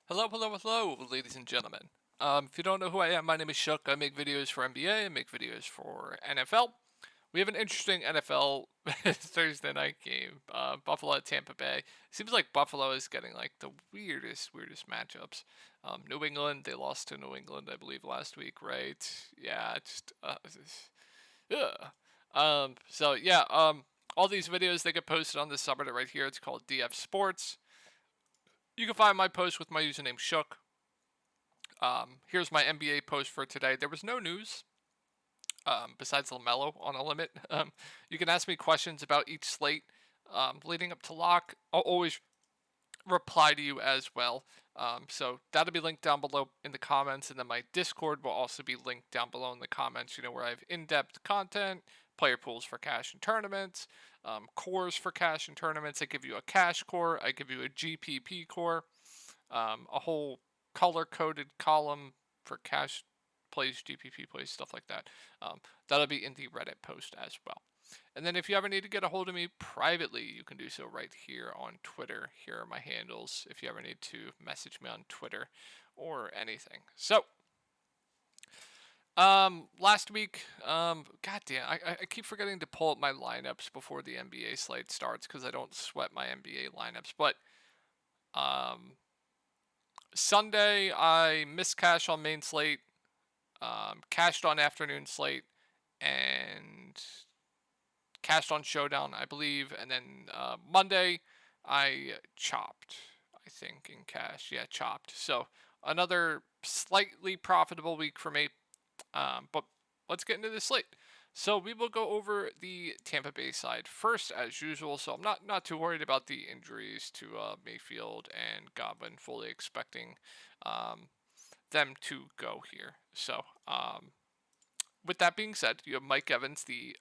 Hello, hello, hello, ladies and gentlemen. If you don't know who I am, my name is Shook. I make videos for NBA, I make videos for NFL. We have an interesting NFL Thursday night game. Buffalo at Tampa Bay. Seems like Buffalo is getting like the weirdest matchups. New England, they lost to New England, I believe, last week, right? Yeah, ugh. All these videos they get posted on this subreddit right here. It's called DF Sports. You can find my post with my username Shook. Here's my NBA post for today. There was no news besides LaMelo on a limit. You can ask me questions about each slate leading up to lock. I'll always reply to you as well. So that'll be linked down below in the comments, and then my Discord will also be linked down below in the comments. Where I have in-depth content, player pools for cash and tournaments, cores for cash and tournaments. I give you a cash core, I give you a GPP core, a whole color-coded column for cash plays, GPP plays, stuff like that. That'll be in the Reddit post as well. And then if you ever need to get a hold of me privately, you can do so right here on Twitter. Here are my handles if you ever need to message me on Twitter or anything. So, last week, goddamn, I keep forgetting to pull up my lineups before the NBA slate starts because I don't sweat my NBA lineups. But, Sunday, I missed cash on main slate, cashed on afternoon slate, and cashed on showdown, I believe. And then Monday, I chopped, I think, in cash. Yeah, chopped. So another slightly profitable week for me. But let's get into the slate. So we will go over the Tampa Bay side first, as usual. So I'm not too worried about the injuries to Mayfield and Godwin. Fully expecting them to go here. So with that being said, you have Mike Evans, the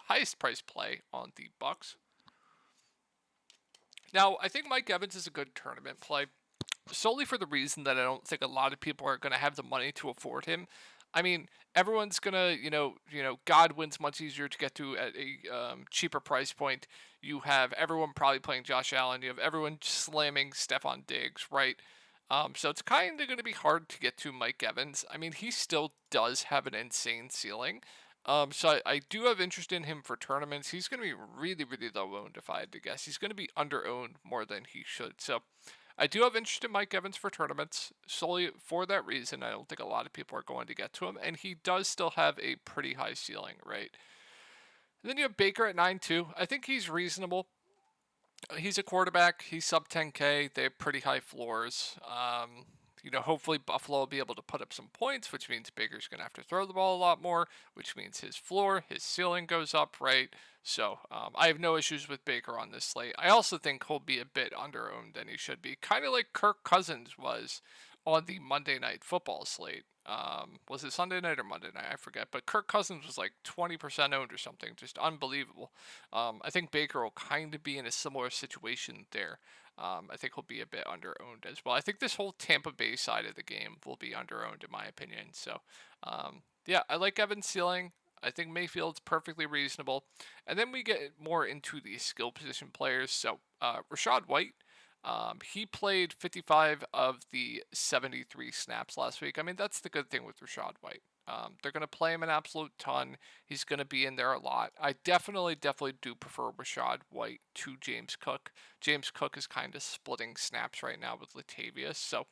highest price play on the Bucs. Now I think Mike Evans is a good tournament play, solely for the reason that I don't think a lot of people are going to have the money to afford him. I mean, everyone's gonna, Godwin's much easier to get to at a cheaper price point. You have everyone probably playing Josh Allen. You have everyone slamming Stephon Diggs, right? So it's kind of going to be hard to get to Mike Evans. I mean, he still does have an insane ceiling. So I do have interest in him for tournaments. He's going to be really low owned if I had to guess. He's going to be under owned more than he should. So I do have interest in Mike Evans for tournaments solely for that reason. I don't think a lot of people are going to get to him, and he does still have a pretty high ceiling, right? And then you have Baker at 9-2. I think he's reasonable. He's a quarterback. He's sub 10K. They have pretty high floors. Hopefully Buffalo will be able to put up some points, which means Baker's going to have to throw the ball a lot more, which means his floor, his ceiling goes up, right? So I have no issues with Baker on this slate. I also think he'll be a bit under-owned than he should be, kind of like Kirk Cousins was on the Monday Night Football slate. Was it Sunday night or Monday night? I forget. But Kirk Cousins was like 20% owned or something. Just unbelievable. I think Baker will kind of be in a similar situation there. I think he'll be a bit under-owned as well. I think this whole Tampa Bay side of the game will be under-owned in my opinion. So, yeah, I like Evan's ceiling. I think Mayfield's perfectly reasonable. And then we get more into the skill position players. So, Rachaad White, he played 55 of the 73 snaps last week. I mean, that's the good thing with Rachaad White. They're going to play him an absolute ton. He's going to be in there a lot. I definitely do prefer Rachaad White to James Cook. James Cook is kind of splitting snaps right now with Latavius. So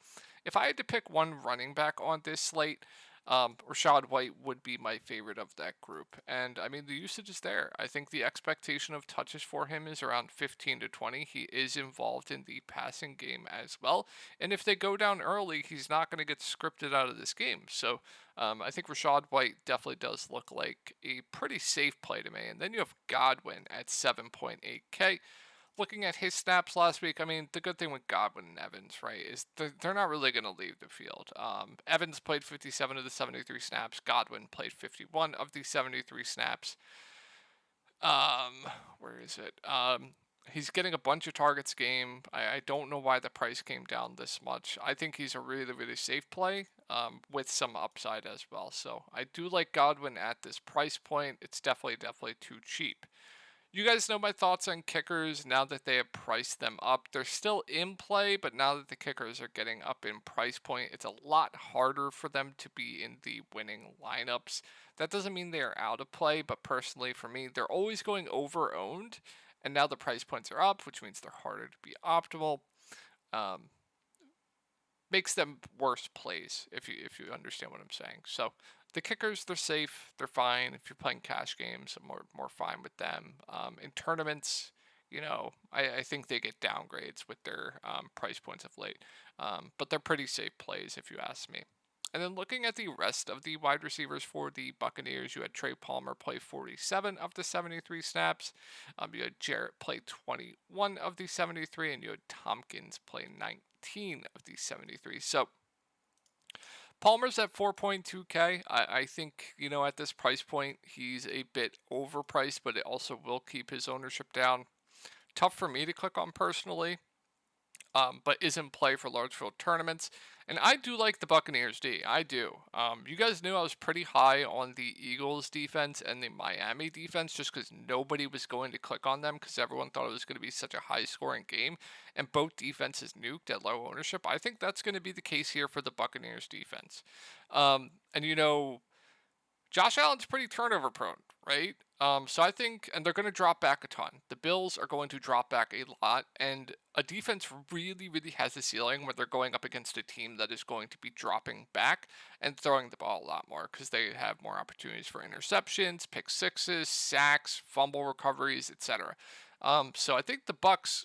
if I had to pick one running back on this slate, Rachaad White would be my favorite of that group. And I mean, the usage is there. I think the expectation of touches for him is around 15 to 20. He is involved in the passing game as well. And if they go down early, he's not going to get scripted out of this game. So I think Rachaad White definitely does look like a pretty safe play to me. And then you have Godwin at 7.8K. Looking at his snaps last week, I mean, the good thing with Godwin and Evans, right, is they're not really going to leave the field. Evans played 57 of the 73 snaps. Godwin played 51 of the 73 snaps. Where is it? He's getting a bunch of targets game. I don't know why the price came down this much. I think he's a really safe play with some upside as well. So I do like Godwin at this price point. It's definitely too cheap. You guys know my thoughts on kickers now that they have priced them up. They're still in play, but now that the kickers are getting up in price point, it's a lot harder for them to be in the winning lineups. That doesn't mean they are out of play, but personally for me, they're always going over owned, and now the price points are up, which means they're harder to be optimal. Um, Makes them worse plays if you understand what I'm saying. So the kickers, they're safe, they're fine. If you're playing cash games, I'm more fine with them. In tournaments, I think they get downgrades with their price points of late, but they're pretty safe plays if you ask me. And then looking at the rest of the wide receivers for the Buccaneers, you had Trey Palmer play 47 of the 73 snaps. You had Jarrett play 21 of the 73, and you had Tompkins play 19 of the 73. So Palmer's at 4.2K. I think, at this price point, he's a bit overpriced, but it also will keep his ownership down. Tough for me to click on personally, but is in play for large field tournaments. And I do like the Buccaneers D. I do. You guys knew I was pretty high on the Eagles defense and the Miami defense just because nobody was going to click on them because everyone thought it was going to be such a high scoring game. And both defenses nuked at low ownership. I think that's going to be the case here for the Buccaneers defense. And Josh Allen's pretty turnover prone, right? So I think, and they're going to drop back a ton. The Bills are going to drop back a lot, and a defense really, really has a ceiling where they're going up against a team that is going to be dropping back and throwing the ball a lot more because they have more opportunities for interceptions, pick sixes, sacks, fumble recoveries, etc. So I think the Bucs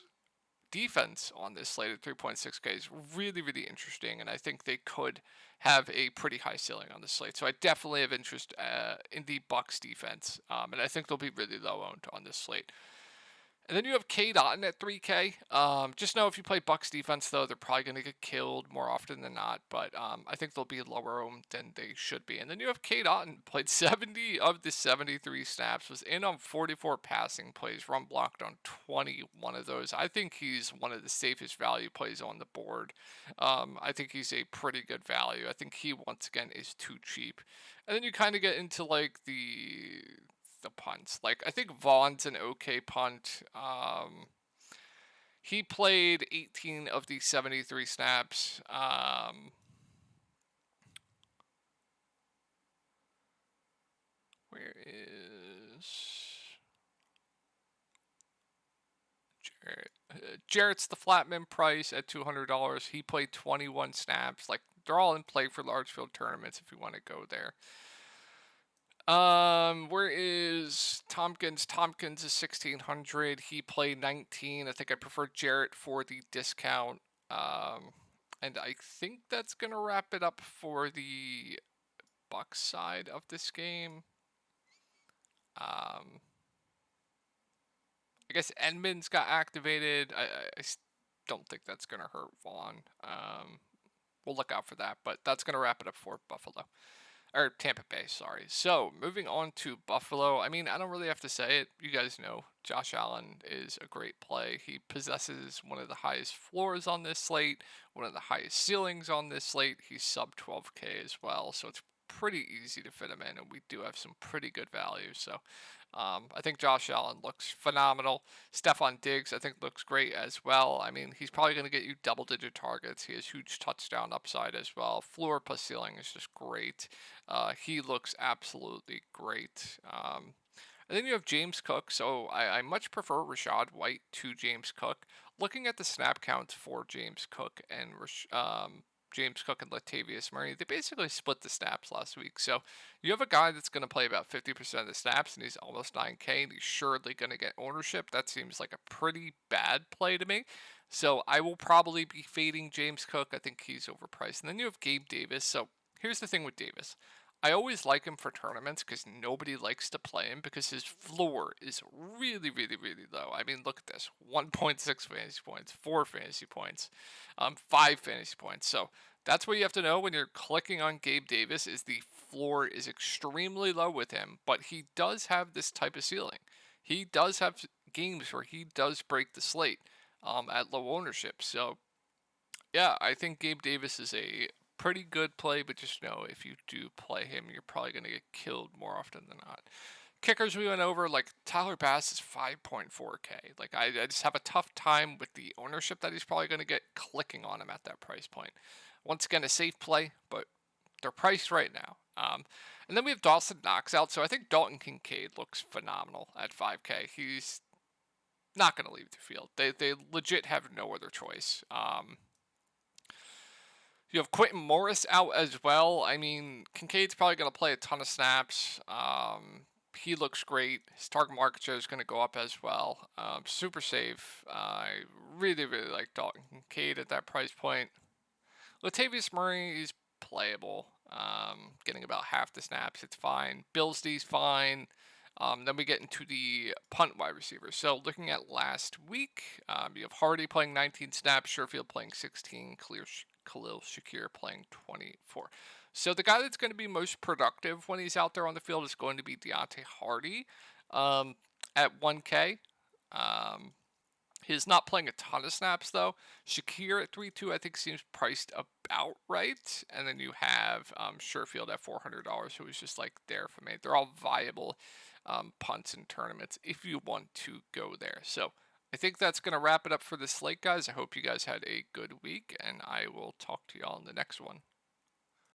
defense on this slate at 3.6K is really, really interesting, and I think they could have a pretty high ceiling on the slate. So I definitely have interest in the Bucs defense, and I think they'll be really low owned on this slate. And then you have K. Dotton at 3K. Just know if you play Bucs defense, though, they're probably going to get killed more often than not. But I think they'll be lower owned than they should be. And then you have K. Dotton, played 70 of the 73 snaps, was in on 44 passing plays, run blocked on 21 of those. I think he's one of the safest value plays on the board. I think he's a pretty good value. I think he, once again, is too cheap. And then you kind of get into like the punts. Like, I think Vaughn's an okay punt. He played 18 of the 73 snaps. Where is Jarrett? Jarrett's the Flatman price at $200. He played 21 snaps. Like, they're all in play for large field tournaments if you want to go there. Where is Tompkins? Tompkins is 1,600. He played 19. I think I prefer Jarrett for the discount. And I think that's gonna wrap it up for the Bucs side of this game. I guess Edmonds got activated. I don't think that's gonna hurt Vaughn. We'll look out for that, but that's gonna wrap it up for Buffalo. Or Tampa Bay, sorry. So, moving on to Buffalo. I mean, I don't really have to say it. You guys know Josh Allen is a great play. He possesses one of the highest floors on this slate, one of the highest ceilings on this slate. He's sub 12K as well, so it's pretty easy to fit him in, and we do have some pretty good value. So, I think Josh Allen looks phenomenal. Stephon Diggs, I think, looks great as well. I mean, he's probably going to get you double-digit targets. He has huge touchdown upside as well. Floor plus ceiling is just great. He looks absolutely great. And then you have James Cook. So I much prefer Rachaad White to James Cook. Looking at the snap counts for James Cook and Latavius Murray, they basically split the snaps last week. So you have a guy that's going to play about 50% of the snaps, and he's almost 9K, and he's surely going to get ownership. That seems like a pretty bad play to me. So I will probably be fading James Cook. I think he's overpriced. And then you have Gabe Davis. So here's the thing with Davis. I always like him for tournaments because nobody likes to play him because his floor is really, really, really low. I mean, look at this: 1.6 fantasy points, 4 fantasy points, 5 fantasy points. So that's what you have to know when you're clicking on Gabe Davis: is the floor is extremely low with him, but he does have this type of ceiling. He does have games where he does break the slate at low ownership. So yeah, I think Gabe Davis is a pretty good play, but just know if you do play him, you're probably going to get killed more often than not. kickers we went over, like Tyler Bass is 5.4K. Like I just have a tough time with the ownership that he's probably going to get clicking on him at that price point. Once again, a safe play, but they're priced right now. And then we have Dawson Knox out, so I think Dalton Kincaid looks phenomenal at 5K. He's not going to leave the field. They legit have no other choice. You have Quentin Morris out as well. I mean, Kincaid's probably going to play a ton of snaps. He looks great. His target market share is going to go up as well. Super safe. I really, really like Dalton Kincaid at that price point. Latavius Murray is playable. Getting about half the snaps, it's fine. Bills D's fine. Then we get into the punt wide receivers. So looking at last week, you have Hardy playing 19 snaps, Sherfield playing 16, Khalil Shakir playing 24. So the guy that's going to be most productive when he's out there on the field is going to be Deontay Hardy at 1K. He's not playing a ton of snaps, though. Shakir at 3.2, I think, seems priced about right. And then you have Sherfield at $400, who is just, like, there for me. They're all viable punts in tournaments if you want to go there. So I think that's going to wrap it up for this slate, guys. I hope you guys had a good week, and I will talk to y'all in the next one.